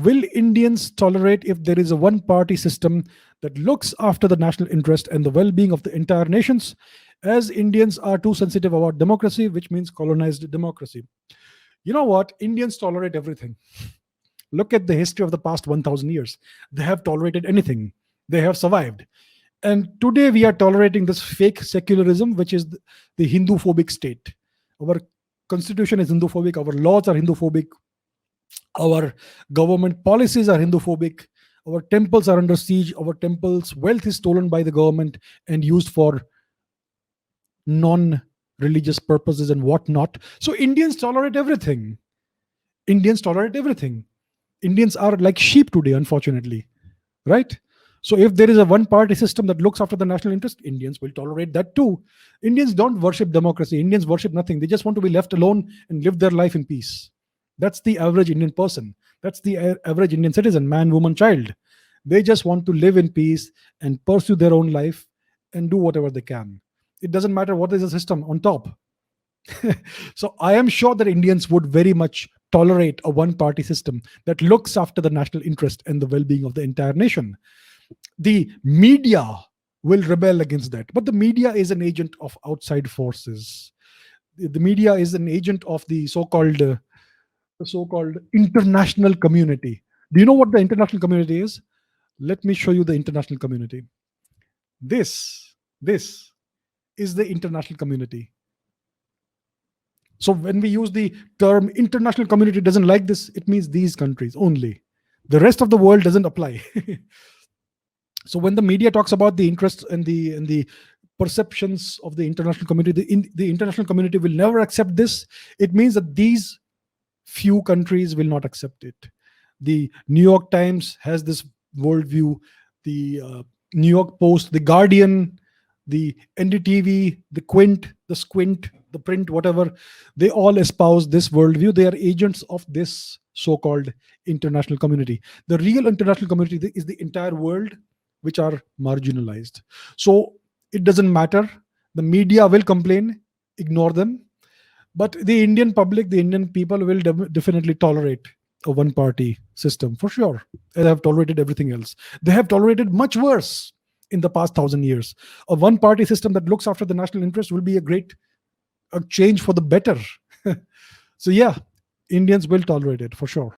will Indians tolerate if there is a one party system that looks after the national interest and the well being of the entire nations? As Indians are too sensitive about democracy, which means colonized democracy. You know what? Indians tolerate everything. Look at the history of the past 1000 years. They have tolerated anything, they have survived. And today we are tolerating this fake secularism, which is the Hindu phobic state. Our constitution is Hindu phobic, our laws are Hindu phobic, our government policies are Hindu phobic, our temples are under siege, our temples' wealth is stolen by the government and used for non religious purposes and whatnot. So Indians tolerate everything. Indians tolerate everything. Indians are like sheep today, unfortunately, right? So if there is a one party system that looks after the national interest, Indians will tolerate that too. Indians don't worship democracy. Indians worship nothing. They just want to be left alone and live their life in peace. That's the average Indian person. That's the average Indian citizen, man, woman, child. They just want to live in peace and pursue their own life and do whatever they can. It doesn't matter what is the system on top. So I am sure that Indians would very much tolerate a one party system that looks after the national interest and the well being of the entire nation. The media will rebel against that, but the media is an agent of outside forces. The media is an agent of the so-called international community. Do you know what the international community is? Let me show you the international community. This is the international community. So when we use the term international community doesn't like this, it means these countries only. The rest of the world doesn't apply. So when the media talks about the interests and the perceptions of the international community, the international community will never accept this. It means that these few countries will not accept it. The New York Times has this worldview. The New York Post, the Guardian, the NDTV, the Quint, the Squint, the Print, whatever, they all espouse this worldview. They are agents of this so-called international community. The real international community is the entire world, which are marginalized. So it doesn't matter. The media will complain, ignore them. But the Indian public, the Indian people will definitely tolerate a one party system for sure. They have tolerated everything else. They have tolerated much worse in the past 1000 years. A one party system that looks after the national interest will be a change for the better. So yeah, Indians will tolerate it for sure.